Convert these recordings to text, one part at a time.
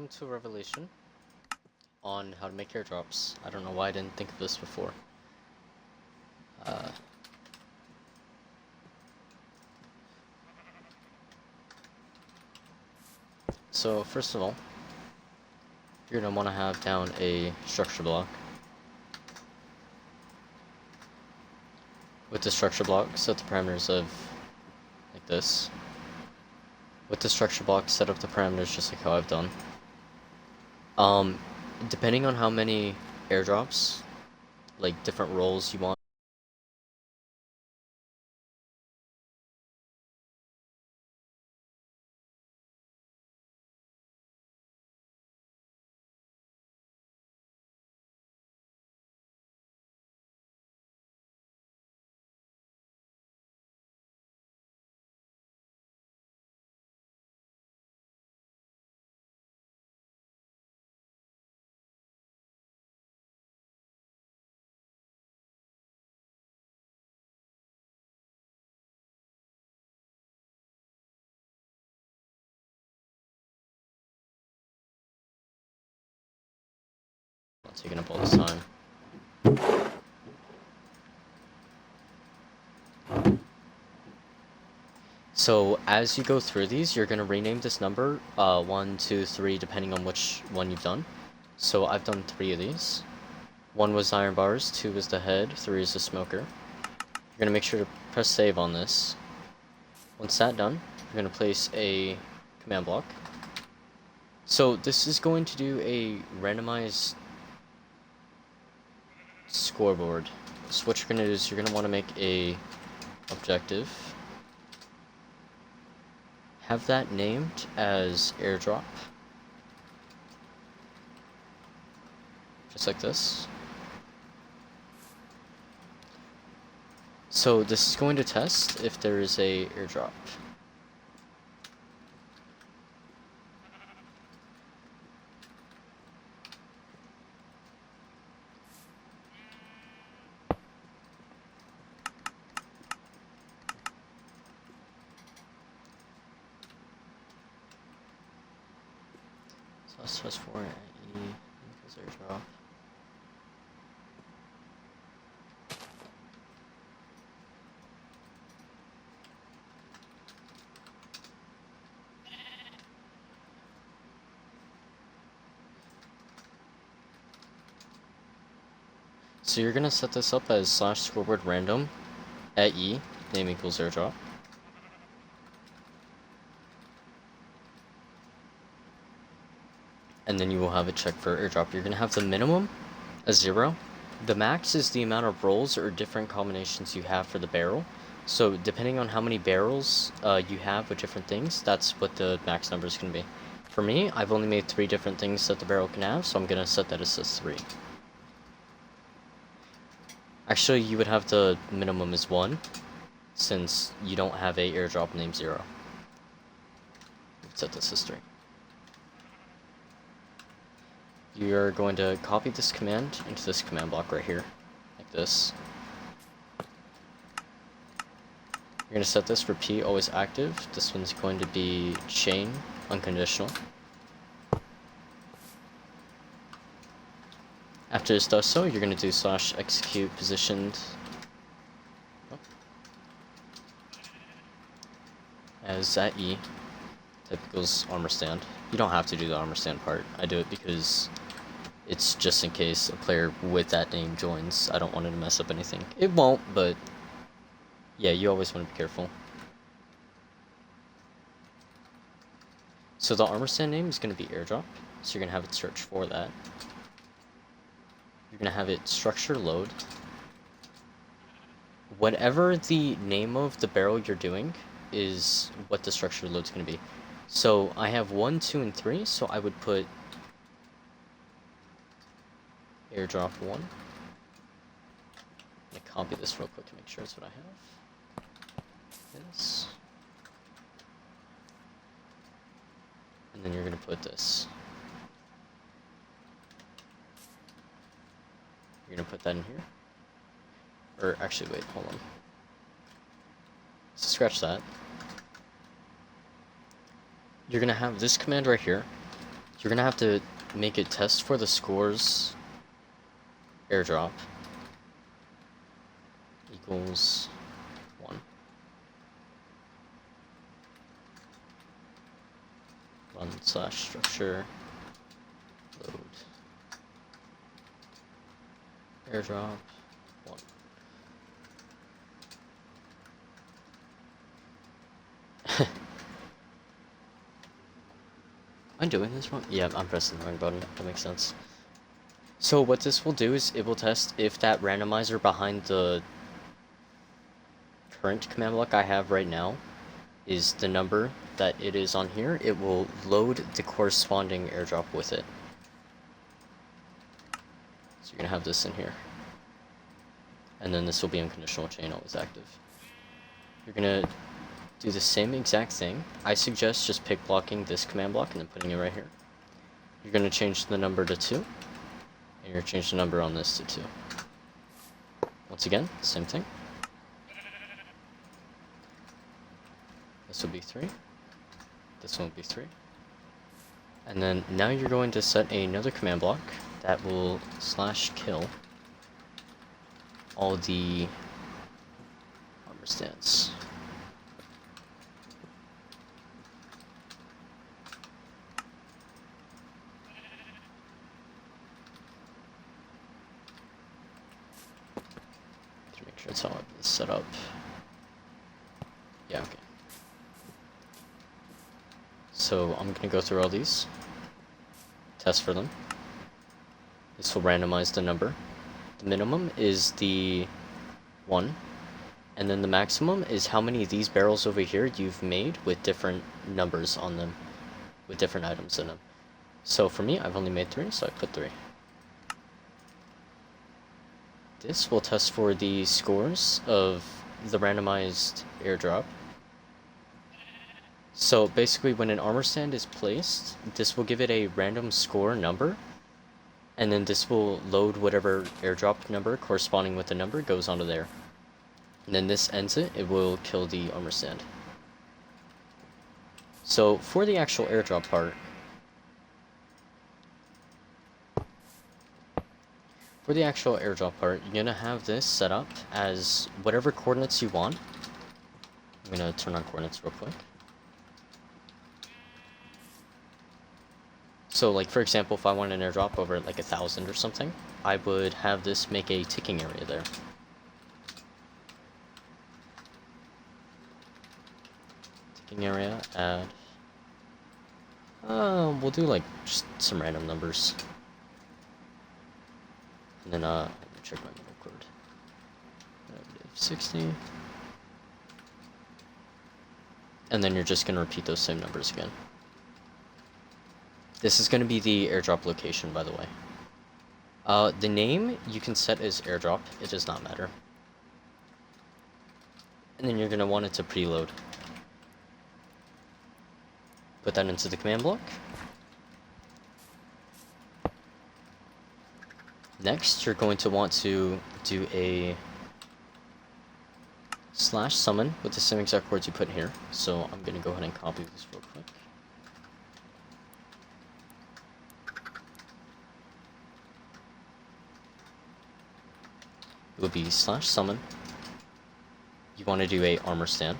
welcome to a revelation on how to make airdrops. I don't know why I didn't think of this before. So first of all, you're going to want to have down a structure block. With the structure block, set the parameters of like this. With the structure block, set up the parameters just like how I've done. Depending on how many airdrops, like different roles you want. Not taking up all this time. So as you go through these, you're gonna rename this number 1, 2, 3, depending on which one you've done. So I've done 3 of these. 1 was iron bars, 2 was the head, 3 is the smoker. You're gonna make sure to press save on this. Once that's done, you're gonna place a command block. So this is going to do a randomized scoreboard. So what you're gonna do is you're gonna want to make a objective. Have that named as airdrop. Just like this. So this is going to test if there is a airdrop. So let's test for E equals airdrop. So you're gonna set this up as /scoreboard random at E, name equals airdrop. And then you will have it check for airdrop. You're gonna have the minimum as 0. The max is the amount of rolls or different combinations you have for the barrel. So depending on how many barrels you have with different things, that's what the max number is gonna be. For me, I've only made 3 different things that the barrel can have, so I'm gonna set that as 3. Actually, you would have the minimum as 1, since you don't have a airdrop named 0. Set this as 3. You're going to copy this command into this command block right here, like this. You're going to set this repeat always active. This one's going to be chain unconditional. After this does so, you're going to do /execute positioned as at E, type equals armor stand. You don't have to do the armor stand part. I do it because it's just in case a player with that name joins. I don't want it to mess up anything. It won't, but yeah, you always want to be careful. So the armor stand name is going to be airdrop, so you're going to have it search for that. You're going to have it structure load. Whatever the name of the barrel you're doing is what the structure load's going to be. So I have 1, 2, and 3, so I would put airdrop 1. I'm going to copy this real quick to make sure it's what I have. This. And then you're going to put this. You're going to put that in here. Or actually, wait, hold on. So scratch that. You're going to have this command right here. you're gonna have to make it test for the scores airdrop equals 1. Run/structure load airdrop 1. Am I doing this wrong? Yeah, I'm pressing the wrong button. That makes sense. So what this will do is it will test if that randomizer behind the current command block I have right now is the number that it is on here. It will load the corresponding airdrop with it. So you're gonna have this in here. And then this will be unconditional chain, always active. You're gonna do the same exact thing. I suggest just pick blocking this command block and then putting it right here. You're gonna change the number to 2. And you're gonna change the number on this to 2. Once again, same thing. This will be 3. This one will be 3. And then now you're going to set another command block that will /kill all the armor stands. To make sure it's all set up. Yeah, okay. So I'm gonna go through all these, test for them. This will randomize the number. The minimum is the 1, and then the maximum is how many of these barrels over here you've made with different numbers on them, with different items in them. So for me, I've only made 3, so I put 3. This will test for the scores of the randomized airdrop. So basically when an armor stand is placed, this will give it a random score number, and then this will load whatever airdrop number corresponding with the number goes onto there. And then this ends it, it will kill the armor stand. So for the actual airdrop part, you're gonna have this set up as whatever coordinates you want. I'm gonna turn on coordinates real quick. So like for example, if I want an airdrop over like 1,000 or something, I would have this make a ticking area there. Ticking area, add. We'll do like just some random numbers. And then let me check my middle code. -60. And then you're just gonna repeat those same numbers again. This is going to be the airdrop location, by the way. The name you can set as airdrop. It does not matter. And then you're going to want it to preload. Put that into the command block. Next, you're going to want to do a /summon with the same exact words you put here. So I'm going to go ahead and copy this real quick. It would be /summon. You want to do a armor stand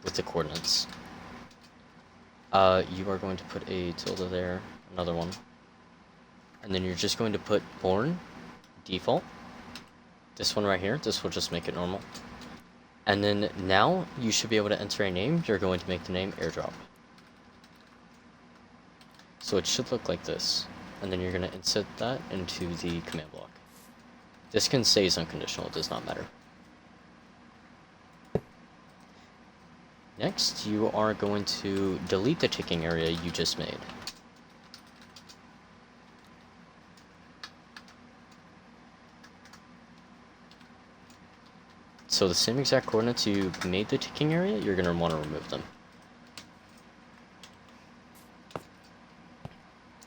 with the coordinates. You are going to put a tilde there, another one, and then you're just going to put born default. This one right here, this will just make it normal. And then now you should be able to enter a name. You're going to make the name airdrop. So it should look like this, and then you're going to insert that into the command block. This can say is unconditional, it does not matter. Next, you are going to delete the ticking area you just made. So the same exact coordinates you made the ticking area, you're going to want to remove them.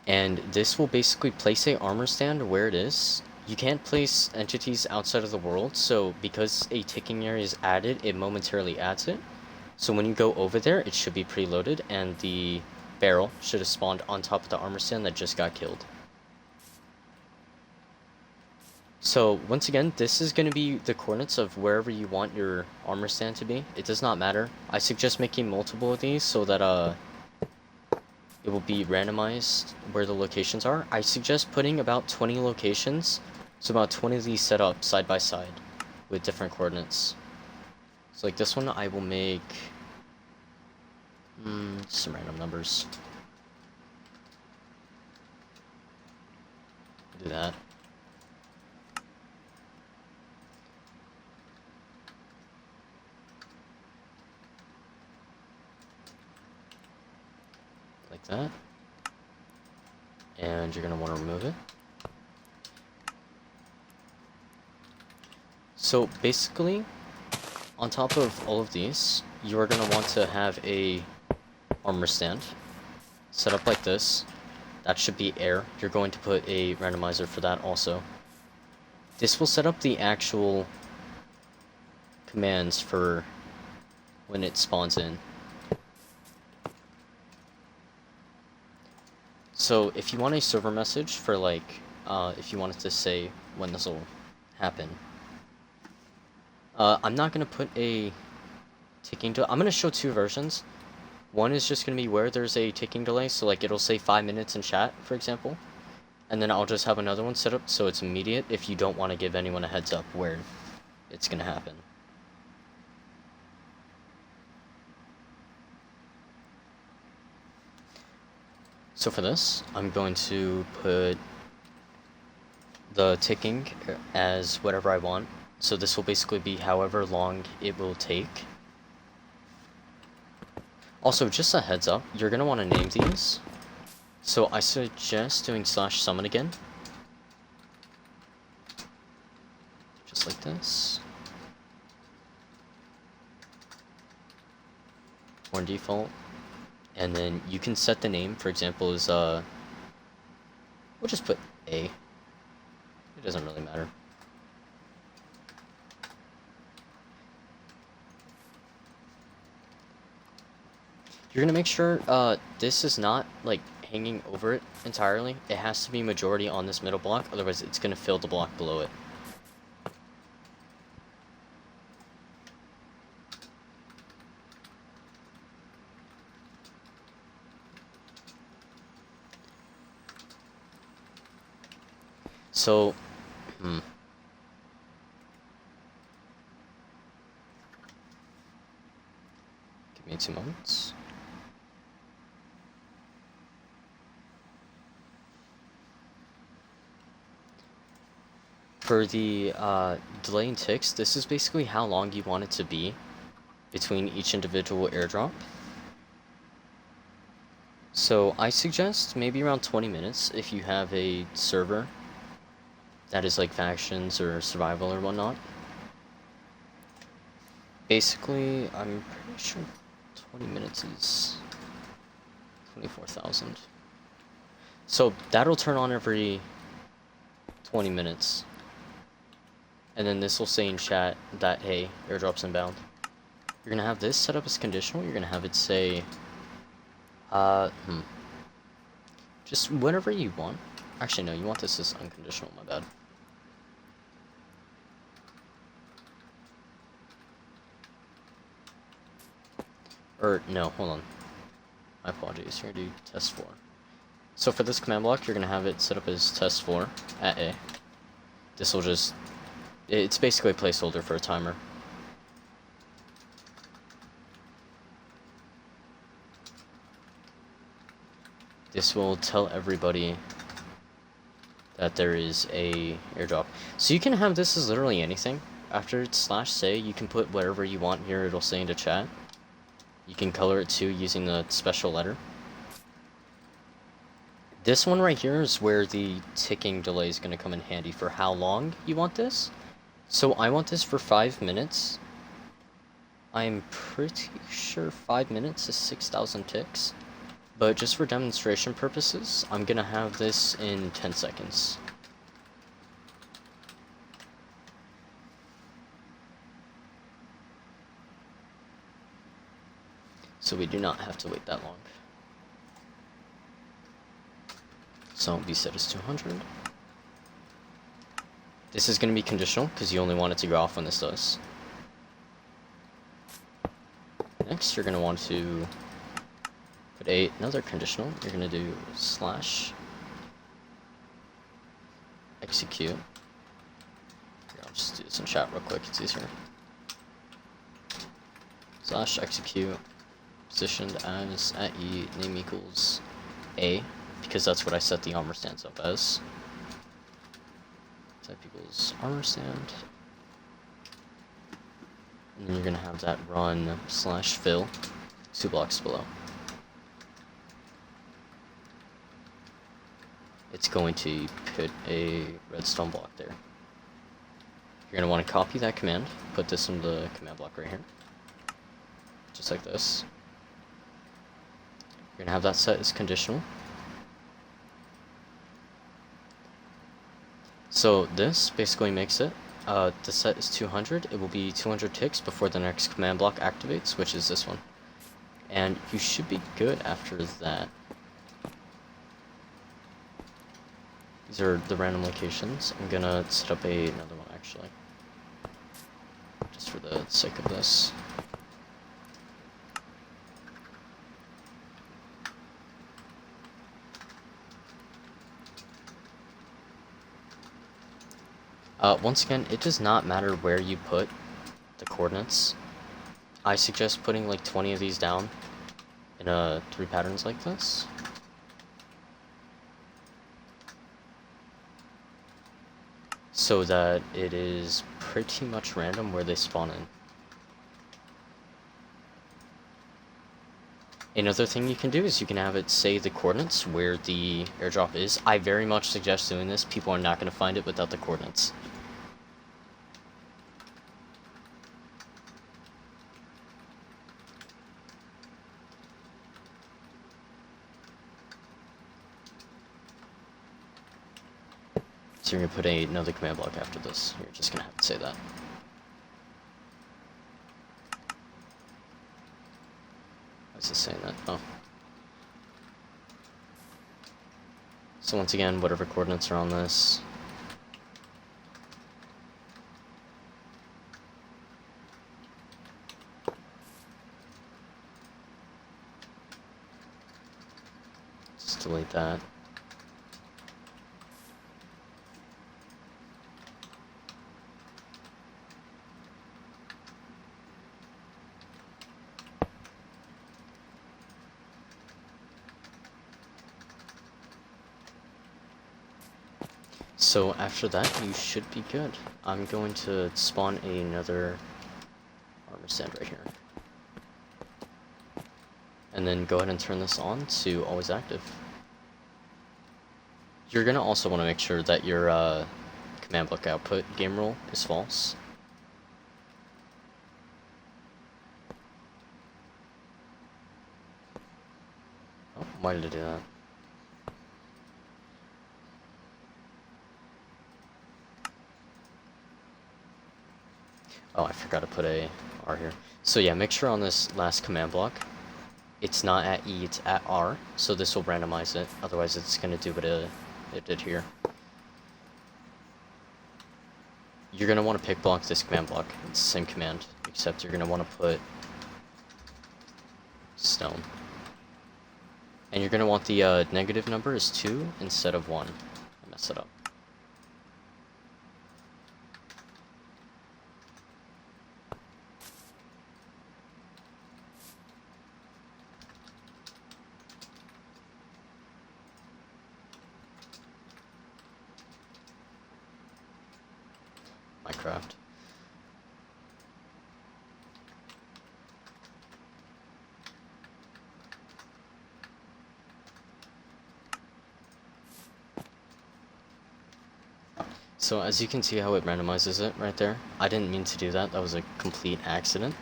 And this will basically place a armor stand where it is. You can't place entities outside of the world, so because a ticking area is added, it momentarily adds it. So when you go over there, it should be preloaded, and the barrel should have spawned on top of the armor stand that just got killed. So once again, this is going to be the coordinates of wherever you want your armor stand to be. It does not matter. I suggest making multiple of these so that it will be randomized where the locations are. I suggest putting about 20 locations, so about 20 of these set up side by side with different coordinates. So like this one, I will make some random numbers. Do that. Like that. And you're going to want to remove it. So basically, on top of all of these, you are going to want to have a armor stand set up like this. That should be air. You're going to put a randomizer for that also. This will set up the actual commands for when it spawns in. So if you want a server message for like, if you wanted to say when this will happen, I'm not going to put a ticking delay. I'm going to show two versions. One is just going to be where there's a ticking delay, so like it'll say 5 minutes in chat, for example. And then I'll just have another one set up so it's immediate if you don't want to give anyone a heads up where it's going to happen. So for this, I'm going to put the ticking as whatever I want. So this will basically be however long it will take. Also, just a heads up, you're going to want to name these. So I suggest doing /summon again. Just like this. Or default. And then you can set the name, for example, as we'll just put A. It doesn't really matter. You're gonna make sure this is not like hanging over it entirely. It has to be majority on this middle block, otherwise it's gonna fill the block below it. So, give me 2 moments. For the delay in ticks, this is basically how long you want it to be between each individual airdrop. So I suggest maybe around 20 minutes if you have a server that is like factions or survival or whatnot. Basically, I'm pretty sure 20 minutes is 24,000. So that'll turn on every 20 minutes. And then this will say in chat that, hey, airdrop's inbound. You're gonna have this set up as conditional. You're gonna have it say, just whatever you want. Actually, no, you want this as unconditional, my bad. Or, no, hold on. My apologies, you're gonna do test 4. So for this command block, you're gonna have it set up as test 4 at A. This will just, it's basically a placeholder for a timer. This will tell everybody that there is a airdrop. So you can have this as literally anything. After it's /say, you can put whatever you want here, it'll say into chat. You can color it too using the special letter. This one right here is where the ticking delay is going to come in handy for how long you want this. So I want this for 5 minutes. I'm pretty sure 5 minutes is 6,000 ticks. But just for demonstration purposes, I'm going to have this in 10 seconds. So we do not have to wait that long. So be set as 200. This is going to be conditional because you only want it to go off when this does. Next, you're going to want to put another conditional. You're going to do slash execute. Here, I'll just do this in chat real quick, it's easier. Slash execute positioned as at E name equals A, because that's what I set the armor stands up as. Type equals armor stand. And then you're going to have that run slash fill 2 blocks below. It's going to put a redstone block there. You're going to want to copy that command, put this in the command block right here. Just like this. You're going to have that set as conditional. So this basically makes it, the set is 200, it will be 200 ticks before the next command block activates, which is this one. And you should be good after that. These are the random locations. I'm gonna set up another one actually, just for the sake of this. Once again, it does not matter where you put the coordinates. I suggest putting like 20 of these down in 3 patterns like this. So that it is pretty much random where they spawn in. Another thing you can do is you can have it say the coordinates where the airdrop is. I very much suggest doing this. People are not going to find it without the coordinates. So you're going to put another command block after this. You're just going to have to say that. Why is it saying that? Oh. So once again, whatever coordinates are on this. Just delete that. So after that, you should be good. I'm going to spawn another armor stand right here. And then go ahead and turn this on to always active. You're going to also want to make sure that your command block output game rule is false. Oh, why did I do that? Oh, I forgot to put a R here. So yeah, make sure on this last command block, it's not at E, it's at R, so this will randomize it, otherwise it's going to do what it did here. You're going to want to pick block this command block, it's the same command, except you're going to want to put stone. And you're going to want the negative number is 2 instead of 1. I messed it up. Minecraft. So as you can see how it randomizes it right there, I didn't mean to do that, that was a complete accident.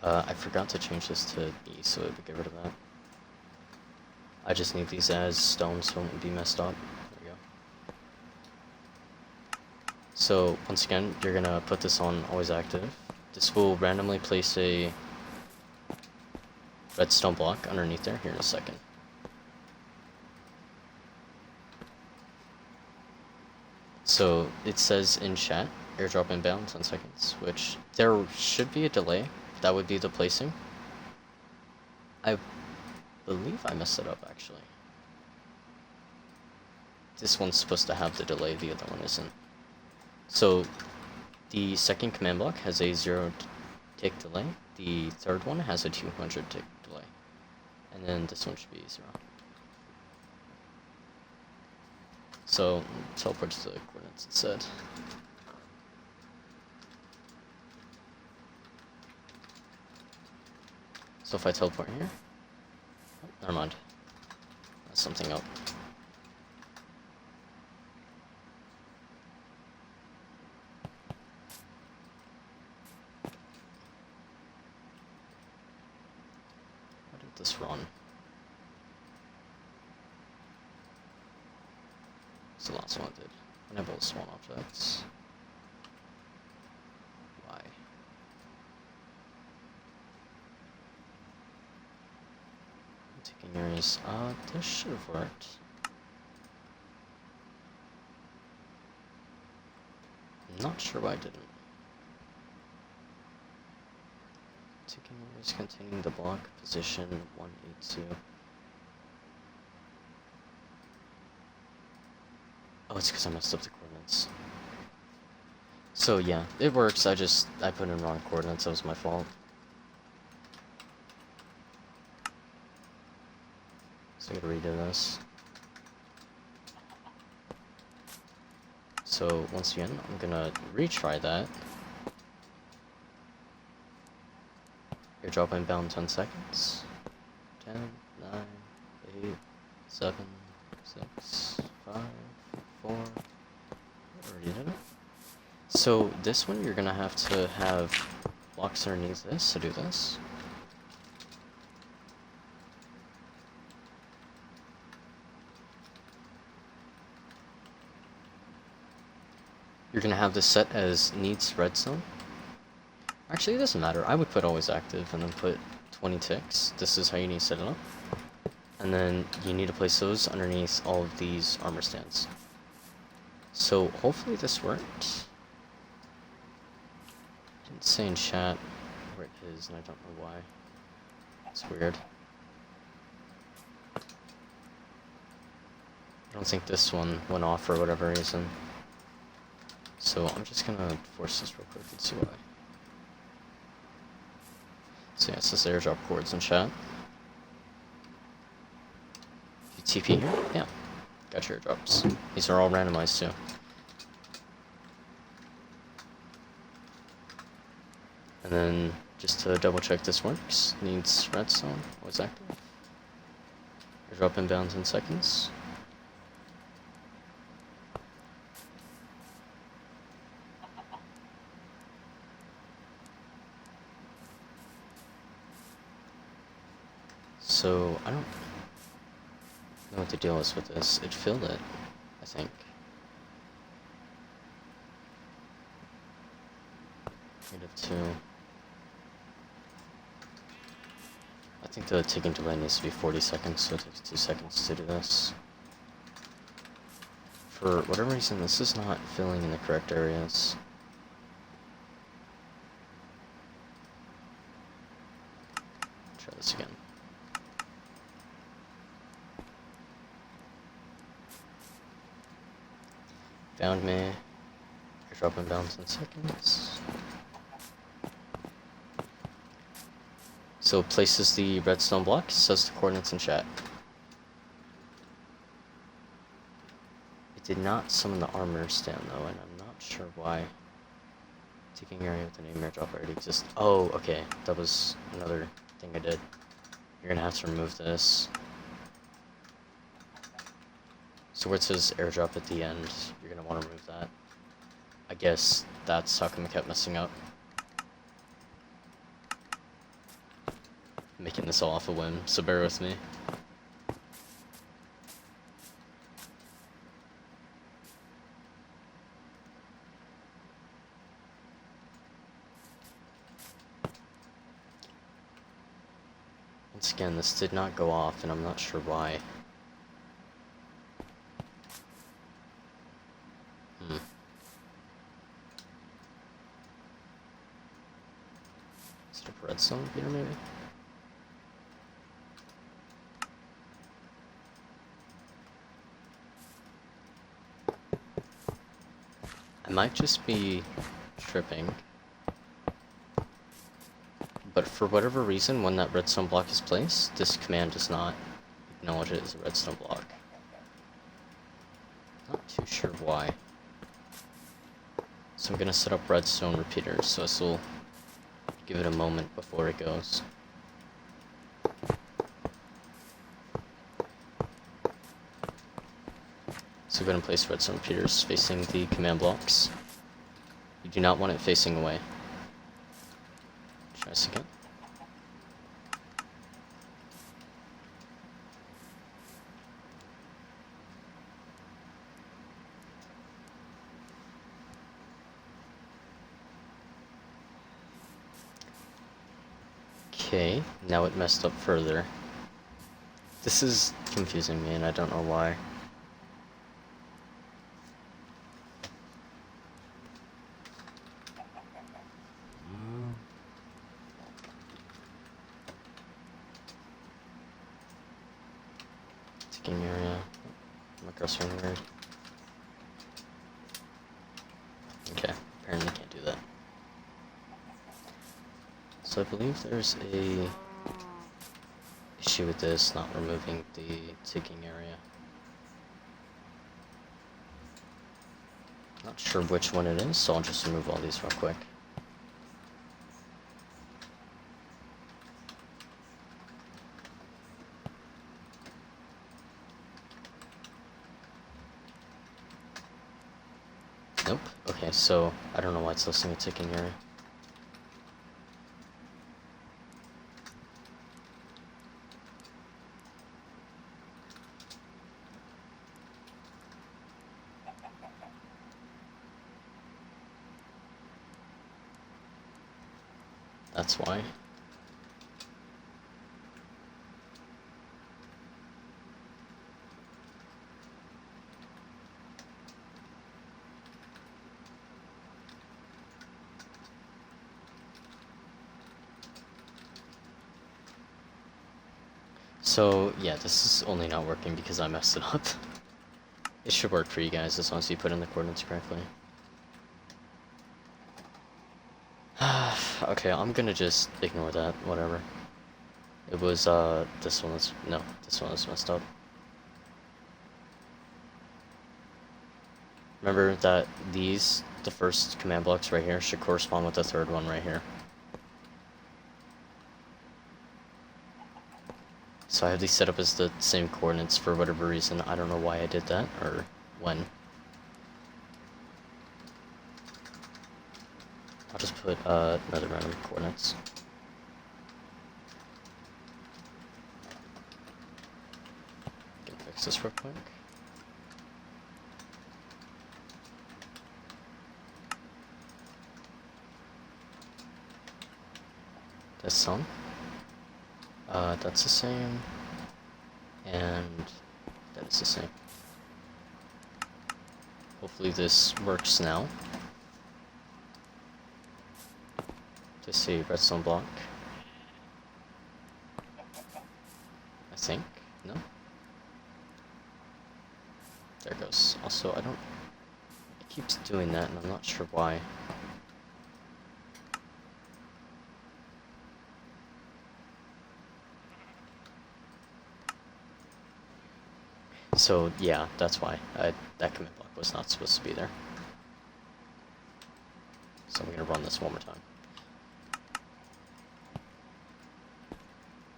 I forgot to change this to E, so it would get rid of that. I just need these as stone so it won't be messed up. There we go. So once again, you're gonna put this on always active. This will randomly place a redstone block underneath there here in a second. So it says in chat, airdrop inbound 10 seconds, which there should be a delay. That would be the placing. I believe I messed it up actually. This one's supposed to have the delay, the other one isn't. So the second command block has a 0 tick delay. The third one has a 200 tick delay. And then this one should be 0. So teleport to the coordinates instead. So if I teleport here, oh, never mind. That's something up. Why did this run? It's the last one I did. Enable spawn objects. Why? Taking areas. This should have worked. I'm not sure why I didn't. Taking areas containing the block position 182. Oh, it's because I messed up the coordinates. So yeah, it works. I put in wrong coordinates. That was my fault. So I gotta redo this. So once again, I'm gonna retry that. Airdrop inbound 10 seconds. 10, 9, 8, 7, 6, 5, 4. Already did it. So this one you're gonna have to have blocks underneath this to do this. You're gonna have this set as needs redstone. Actually, it doesn't matter. I would put always active and then put 20 ticks. This is how you need to set it up. And then you need to place those underneath all of these armor stands. So hopefully this worked. Didn't say in chat where it is, and I don't know why. It's weird. I don't think this one went off for whatever reason. So I'm just gonna force this real quick and see why. So yeah, it says airdrop coords in chat. If you TP here, yeah, got your airdrops. These are all randomized too. And then just to double check this works, needs redstone, always active. Airdrop inbound 10 seconds. So, I don't know what the deal is with this. It filled it, I think. -2. I think the ticking delay needs to be 40 seconds, so it takes 2 seconds to do this. For whatever reason, this is not filling in the correct areas. Try this again. Found me. Airdrop inbound 10 seconds. So places the redstone block, says the coordinates in chat. It did not summon the armor stand though, and I'm not sure why. Taking area with the name airdrop already exists. Oh, okay. That was another thing I did. You're gonna have to remove this. So where it says airdrop at the end, you're gonna want to remove that. I guess that's how come I kept messing up. Making this all off a whim, so bear with me. Once again, this did not go off, and I'm not sure why. redstone repeater maybe? I might just be tripping. But for whatever reason, when that redstone block is placed, this command does not acknowledge it as a redstone block. Not too sure why. So I'm gonna set up redstone repeaters, so this will give it a moment before it goes. So we're gonna place redstone repeaters facing the command blocks. You do not want it facing away. Try this again. Okay, now it messed up further. This is confusing me and I don't know why. Ticking area. My cursor weird. Okay, apparently can't do that. So I believe there's a issue with this not removing the ticking area. Not sure which one it is, so I'll just remove all these real quick. Nope. Okay, so I don't know why it's listing a ticking area. That's why. So yeah, this is only not working because I messed it up. It should work for you guys as long as you put in the coordinates correctly. Okay, I'm gonna just ignore that, whatever. It was, this one was, no, this one was messed up. Remember that these, the first command blocks right here, should correspond with the third one right here. So I have these set up as the same coordinates for whatever reason. I don't know why I did that, or when. I'll just put another random coordinates. Can fix this real quick. This one. That's the same. And that is the same. Hopefully this works now. To see redstone block. I think. No? There it goes. Also, I don't... It keeps doing that and I'm not sure why. So yeah, that's why. That command block was not supposed to be there. So I'm gonna run this one more time.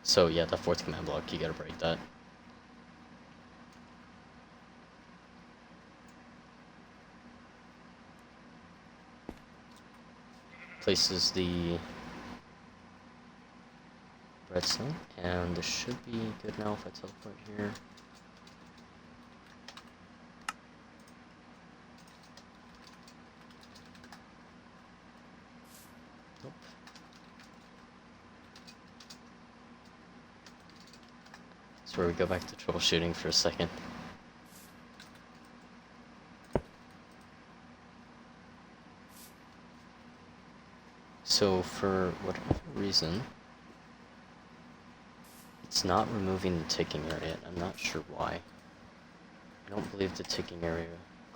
So yeah, that fourth command block, you gotta break that. Places the redstone, and this should be good now if I teleport here. Nope. That's where we go back to troubleshooting for a second. So for whatever reason, it's not removing the ticking area. I'm not sure why. I don't believe the ticking area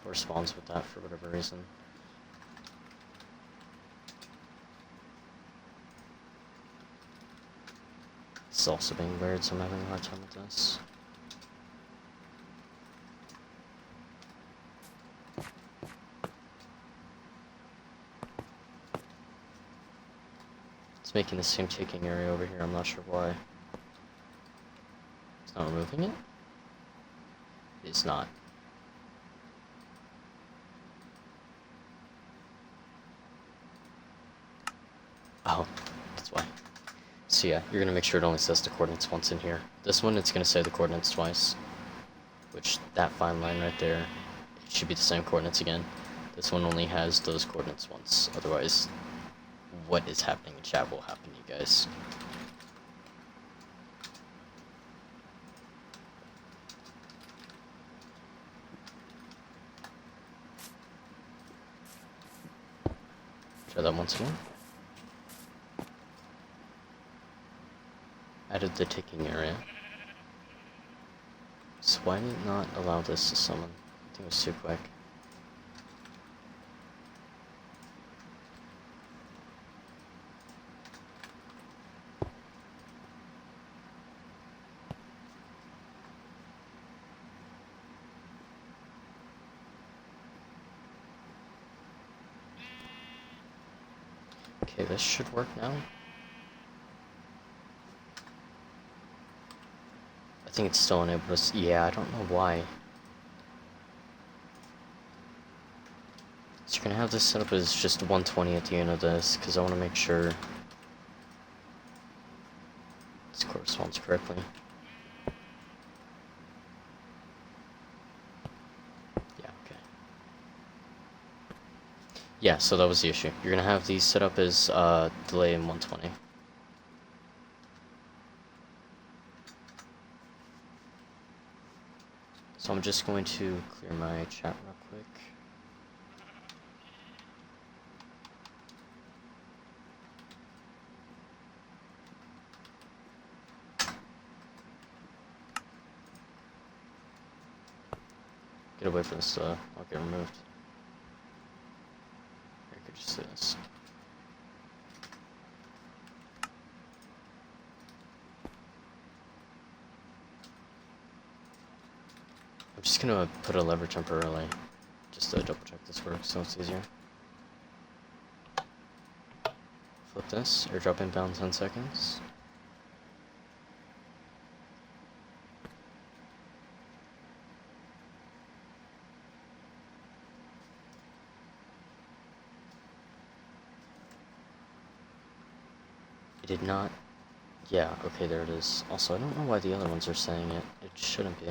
corresponds with that for whatever reason. It's also being weird, so I'm having a hard time with this. It's making the same ticking area over here, I'm not sure why. It's not removing it? It's not. Oh, that's why. So yeah, you're gonna make sure it only says the coordinates once in here. This one, it's gonna say the coordinates twice. Which, that fine line right there, it should be the same coordinates again. This one only has those coordinates once. Otherwise, what is happening in chat will happen to you guys. Try that once more. Added the ticking area. So why did it not allow this to summon? I think it was too quick. Okay, this should work now. I think it's still unable to. Yeah, I don't know why. So you're gonna have this set up as just 120 at the end of this, because I want to make sure this corresponds correctly. Yeah, okay. Yeah, so that was the issue. You're gonna have these set up as delay in 120. So I'm just going to clear my chat real quick. Get away from this, I'll get removed. I could just do this. I'm just gonna put a lever temporarily, just to double check this works so it's easier. Flip this, airdrop inbound 10 seconds. It did not. Yeah, okay, there it is. Also, I don't know why the other ones are saying it. It shouldn't be.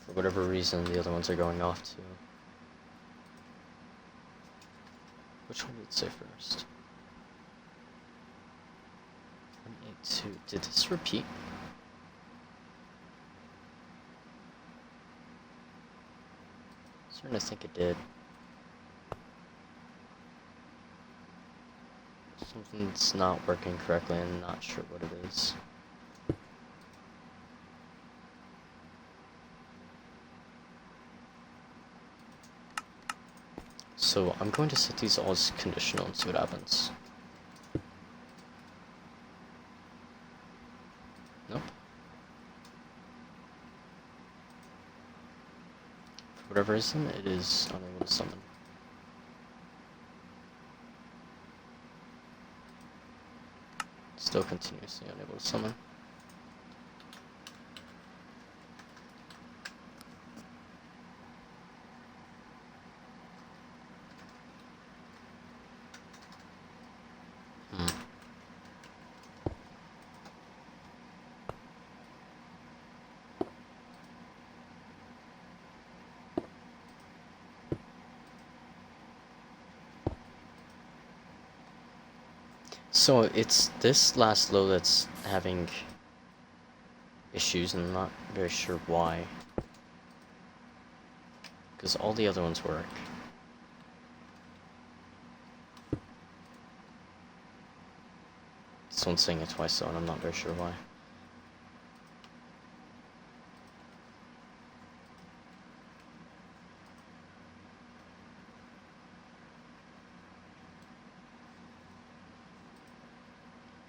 For whatever reason, the other ones are going off too. Which one did it say first? 182. Did this repeat? I'm starting to think it did. Something's not working correctly, I'm not sure what it is. So I'm going to set these all as conditional and see what happens. Nope. For whatever reason, it is unable to summon. Still continuously unable to summon. So it's this last low that's having issues, and I'm not very sure why. because all the other ones work. This one's saying it twice though, and I'm not very sure why.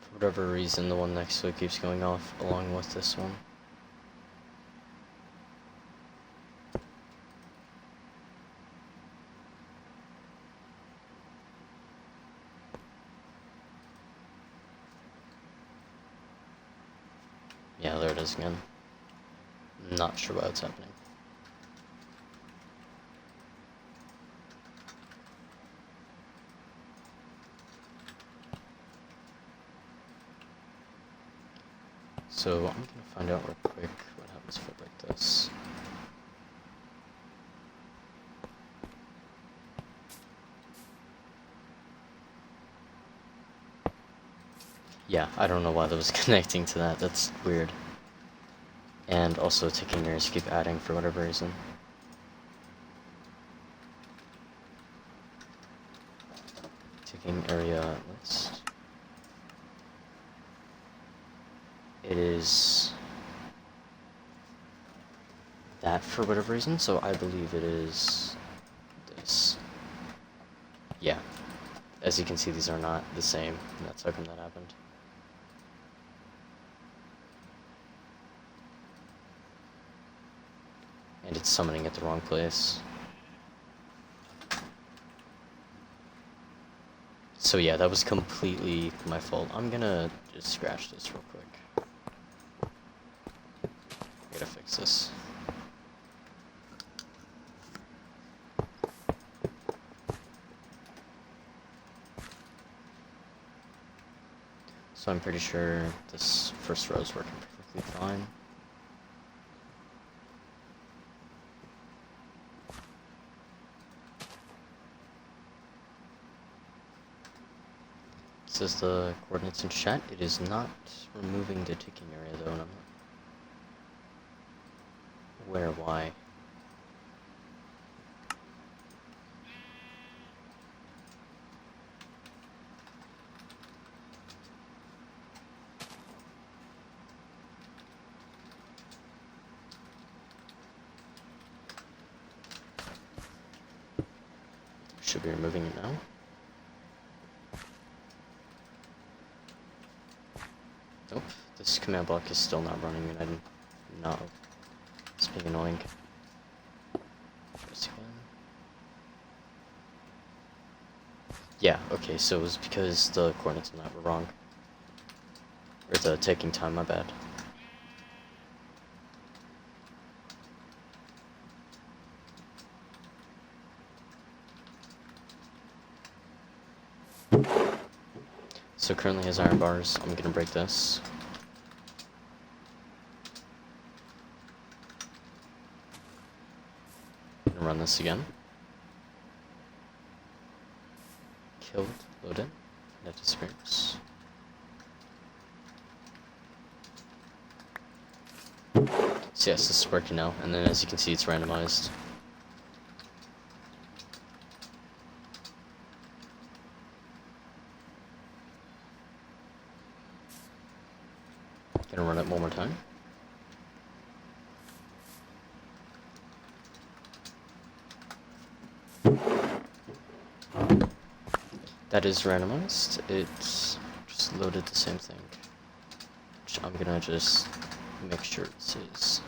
For whatever reason, the one next to it keeps going off along with this one. Yeah, there it is again. Not sure why it's happening. So I'm gonna find out real quick what happens if I break this. Yeah, I don't know why that was connecting to that. That's weird. And also ticking mirrors keep adding for whatever reason. Ticking area list. It is that for whatever reason, so I believe it is this. Yeah. As you can see, these are not the same, and that's how come that happened. And it's summoning at the wrong place. So yeah, that was completely my fault. I'm gonna just scratch this real quick. I gotta fix this. So I'm pretty sure this first row is working perfectly fine. It says the coordinates in chat. It is not removing the ticking area though, and I'm not aware why. Should be removing it now. Nope, this command block is still not running, and I didn't know. It's being annoying. Press again. Yeah, okay, so it was because the coordinates on that were wrong. Or the taking time, my bad. So currently has iron bars. I'm gonna break this. I'm gonna run this again. Killed, load in, that disappears. So yes, this is working now, and then as you can see, it's randomized. Gonna run it one more time. That is randomized. It's just loaded the same thing. Which I'm gonna just make sure it says.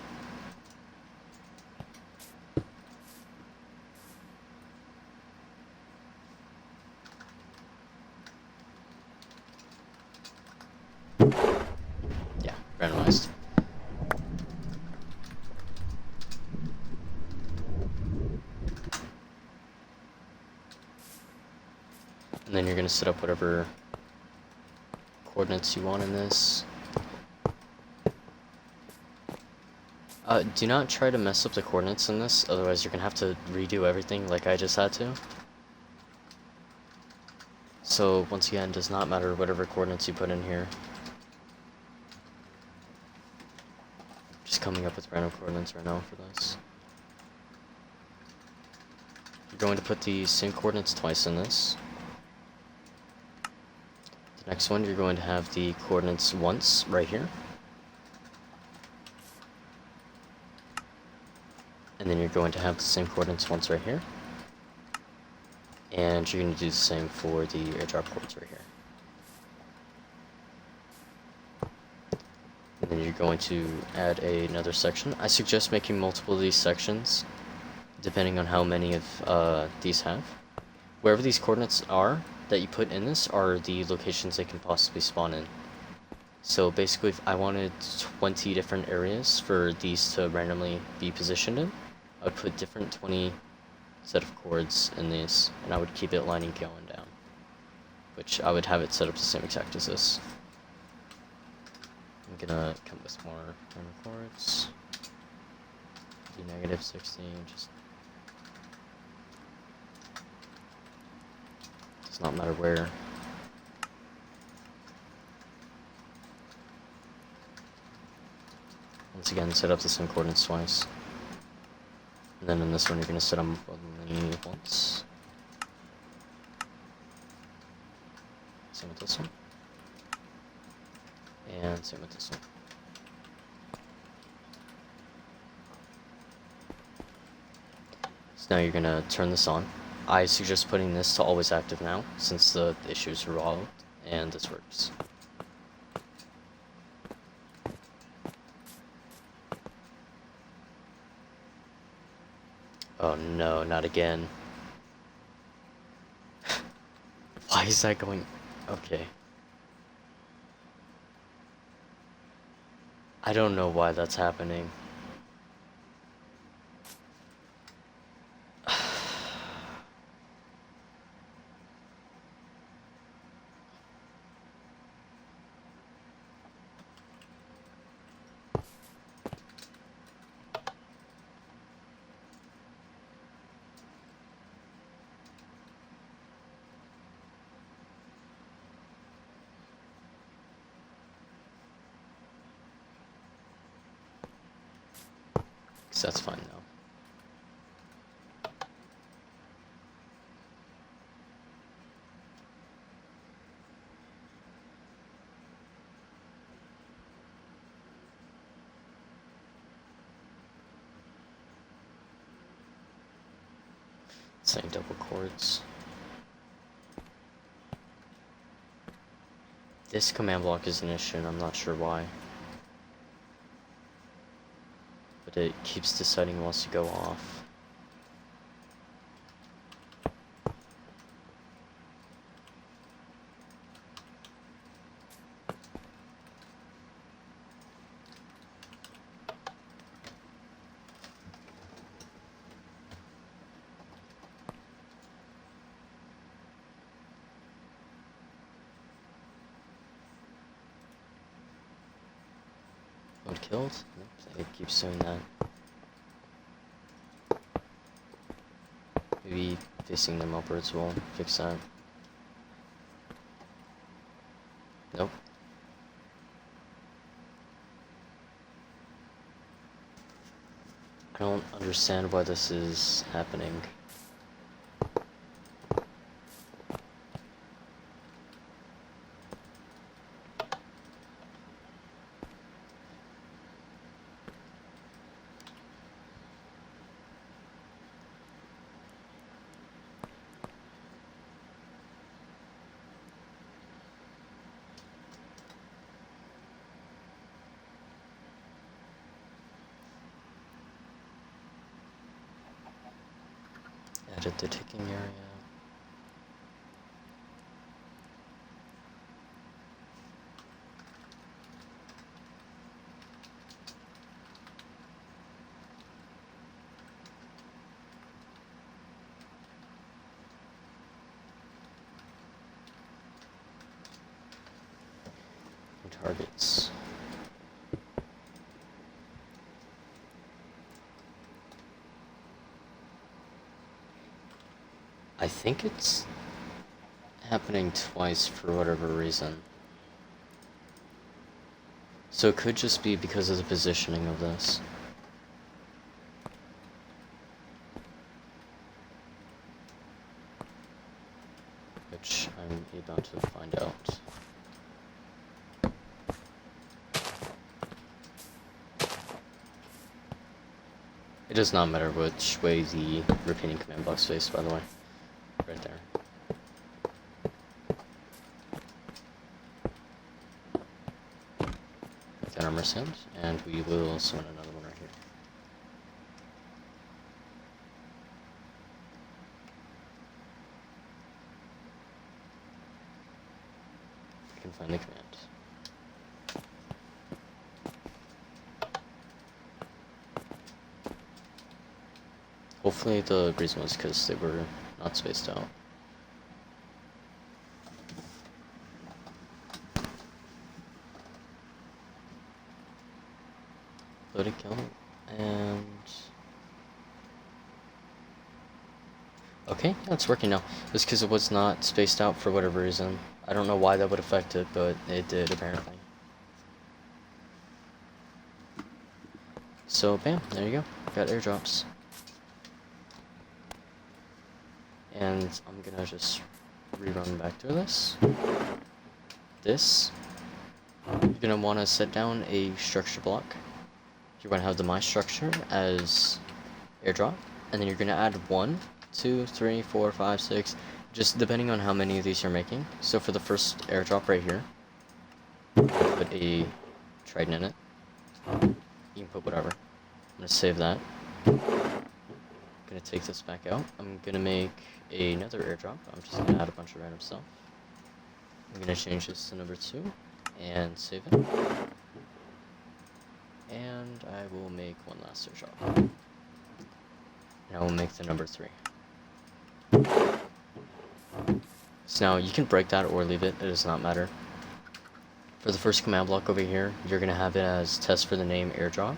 Yeah, randomized. And then you're gonna set up whatever coordinates you want in this. Do not try to mess up the coordinates in this, otherwise you're gonna have to redo everything like I just had to. So once again, it does not matter whatever coordinates you put in here. Just coming up with random coordinates right now for this. You're going to put the same coordinates twice in this. The next one, you're going to have the coordinates once right here. And then you're going to have the same coordinates once right here. And you're going to do the same for the airdrop coordinates right here. And then you're going to add another section. I suggest making multiple of these sections, depending on how many of these have. Wherever these coordinates are that you put in this are the locations they can possibly spawn in. So basically, if I wanted 20 different areas for these to randomly be positioned in, I would put different 20 set of chords in these, and I would keep it lining going down, which I would have it set up the same exact as this. I'm gonna come with more random chords. Do negative 16, just does not matter where. Once again, set up the same coordinates twice. And then in this one, you're going to set them only once. Same with this one. And same with this one. So now you're going to turn this on. I suggest putting this to always active now, since the issue is resolved, and this works. Oh no, not again. Why is that going... Okay. I don't know why that's happening. That's fine now. Saying double chords. This command block is an issue, and I'm not sure why. But it keeps deciding it wants to go off. One killed? Nope, it keeps doing that. Maybe facing them upwards will fix that. Nope. I don't understand why this is happening. Edit the ticking area. And targets. I think it's happening twice for whatever reason. So it could just be because of the positioning of this. about to find out. It does not matter which way the repeating command blocks face, by the way. Right there. Then armor sand, and we will summon another one right here. I can find the command. Hopefully the reason was because they were not spaced out. Loaded kill, and... Okay, yeah, it's working now. It's because it was not spaced out for whatever reason. I don't know why that would affect it, but it did apparently. So bam, there you go. Got airdrops. And I'm gonna just rerun back through this. You're gonna want to set down a structure block. You're gonna have the my structure as airdrop, and then you're gonna add 1, 2, 3, 4, 5, 6, just depending on how many of these you're making. So for the first airdrop right here, put a trident in it. You can put whatever. I'm gonna save that. Gonna take this back out. I'm gonna make another airdrop. I'm just gonna add a bunch of random stuff. I'm gonna change this to number 2 and save it. And I will make one last airdrop. And I will make the number 3. So now you can break that or leave it, it does not matter. For the first command block over here, you're gonna have it as test for the name airdrop.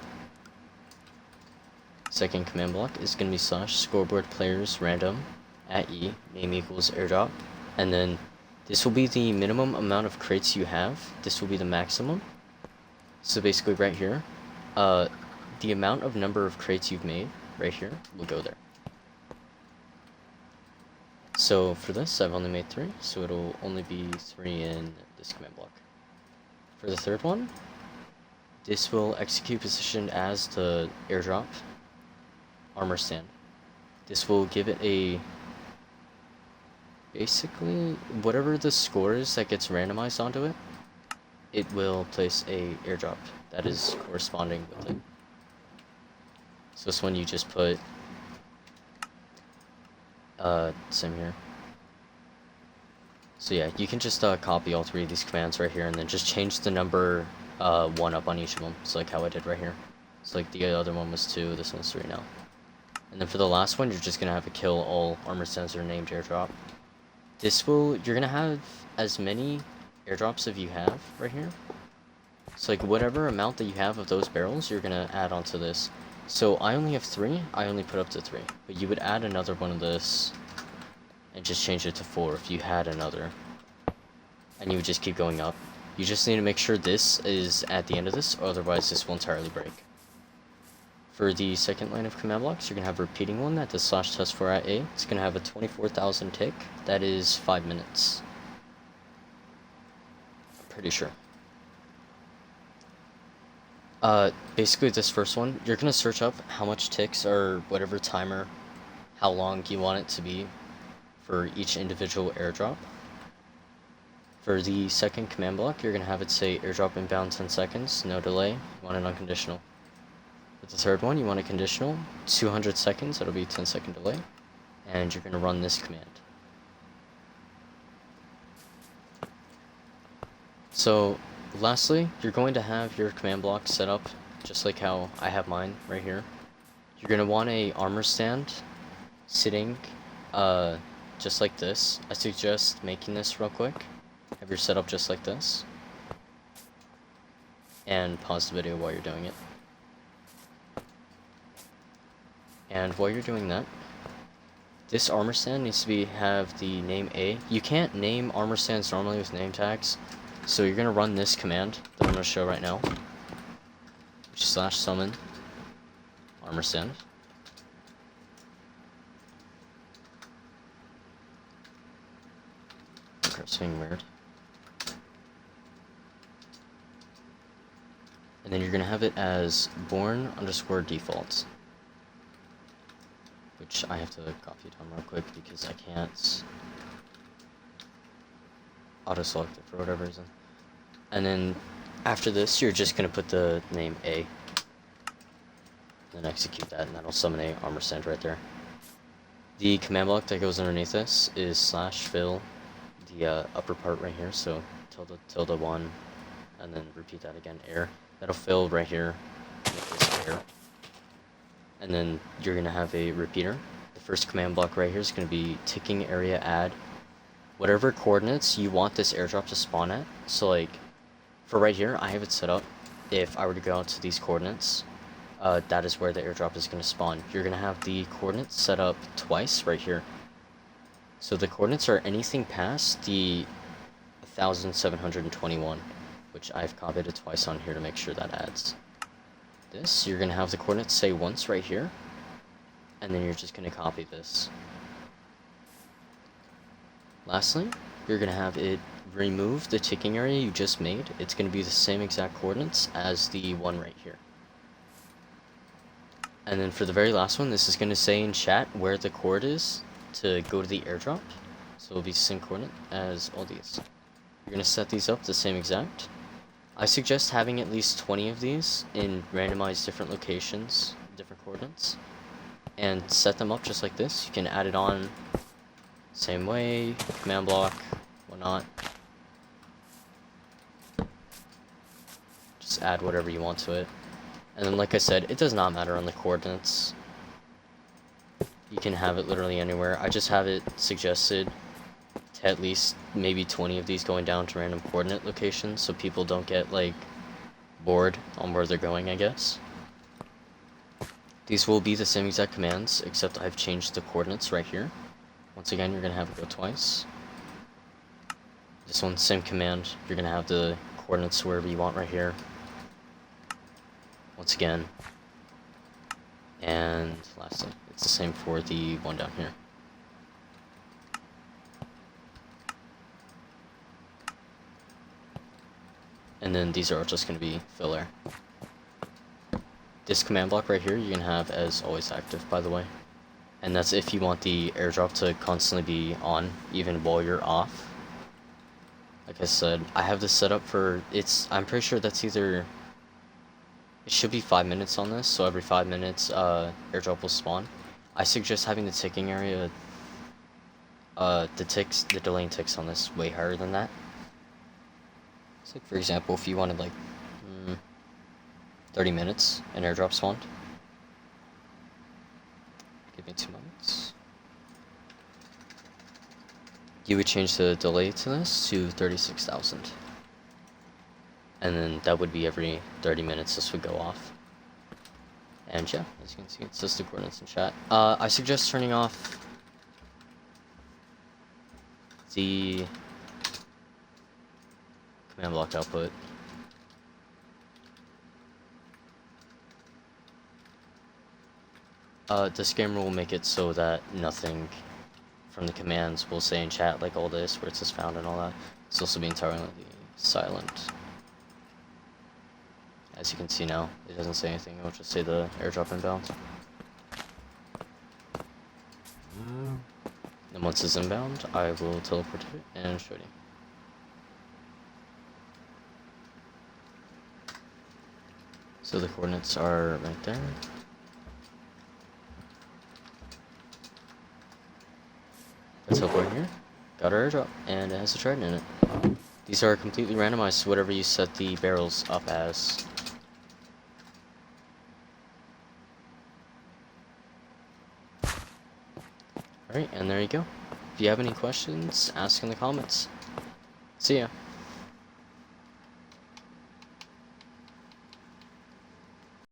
Second command block is going to be slash scoreboard players random at E, name equals airdrop, and then this will be the minimum amount of crates you have. This will be the maximum. So basically right here, the amount of number of crates you've made right here will go there. So for this, I've only made 3, so it'll only be 3 in this command block. For the third one, this will execute positioned as the airdrop armor stand. This will give it a basically whatever the score is that gets randomized onto it, it will place a airdrop that is corresponding with it. So this one you just put same here. So yeah, you can just copy all 3 of these commands right here and then just change the number 1 up on each of them. So like how I did right here. So like the other one was 2, this one's 3 now. And then for the last one, you're just gonna have a kill all armor stands that are named airdrop. You're gonna have as many airdrops as you have right here. So like whatever amount that you have of those barrels, you're gonna add onto this. So I only have 3, I only put up to 3. But you would add another one of this and just change it to 4 if you had another. And you would just keep going up. You just need to make sure this is at the end of this, otherwise this will entirely break. For the second line of command blocks, you're going to have a repeating one that does slash test for at A. It's going to have a 24,000 tick. That is 5 minutes. I'm pretty sure. Basically this first one, you're going to search up how much ticks or whatever timer, how long you want it to be for each individual airdrop. For the second command block, you're going to have it say airdrop inbound 10 seconds, no delay, you want it unconditional. For the third one, you want a conditional, 200 seconds, that'll be 10-second delay, and you're going to run this command. So, lastly, you're going to have your command block set up just like how I have mine right here. You're going to want a armor stand sitting just like this. I suggest making this real quick. Have your setup just like this. And pause the video while you're doing it. And while you're doing that, this armor stand needs to have the name A. You can't name armor stands normally with name tags, so you're going to run this command that I'm going to show right now, which is slash summon armor stand. Okay. starts being weird. And then you're gonna have it as born_default. Which I have to copy down real quick because I can't auto-select it for whatever reason. And then after this, you're just gonna put the name A. Then execute that, and that'll summon a armor stand right there. The command block that goes underneath this is /fill the upper part right here, so tilde 1, and then repeat that again, air. That'll fill right here, make this air. And then you're gonna have a repeater. The first command block right here is gonna be ticking area add whatever coordinates you want this airdrop to spawn at. So like, for right here, I have it set up, if I were to go out to these coordinates, that is where the airdrop is going to spawn. You're going to have the coordinates set up twice right here. So the coordinates are anything past the 1721, which I've copied it twice on here to make sure that adds. This, you're going to have the coordinates say once right here, and then you're just going to copy this. Lastly, you're going to have it remove the ticking area you just made. It's going to be the same exact coordinates as the one right here. And then for the very last one, this is going to say in chat where the cord is to go to the airdrop. So it'll be the same coordinate as all these. You're going to set these up the same exact. I suggest having at least 20 of these in randomized different locations, different coordinates, and set them up just like this. You can add it on same way, command block, whatnot. Just add whatever you want to it. And then, like I said, it does not matter on the coordinates. You can have it literally anywhere. I just have it suggested to at least maybe 20 of these going down to random coordinate locations so people don't get, like, bored on where they're going, I guess. These will be the same exact commands, except I've changed the coordinates right here. Once again, you're going to have it go twice. This one, same command. You're going to have the coordinates wherever you want right here. Once again. And lastly, it's the same for the one down here. And then these are just going to be filler. This command block right here, you can have as always active, by the way. And that's if you want the airdrop to constantly be on, even while you're off. Like I said, I have this set up for, I'm pretty sure that's either, it should be 5 minutes on this, so every 5 minutes, airdrop will spawn. I suggest having the ticking area, the delaying ticks on this way higher than that. So like, for example, if you wanted like 30 minutes, an airdrop spawned. Give me 2 moments. You would change the delay to this to 36,000. And then that would be every 30 minutes this would go off. And yeah, as you can see, it says the coordinates in chat. I suggest turning off the command block output. This game will make it so that nothing from the commands will say in chat, like all this, where it says found and all that. It's also be entirely silent. As you can see now, it doesn't say anything, it'll just say the airdrop inbound. And once it's inbound, I will teleport to it and show you. So the coordinates are right there. Let's teleport here. Got our airdrop, and it has a trident in it. These are completely randomized to whatever you set the barrels up as. Alright, and there you go. If you have any questions, ask in the comments. See ya.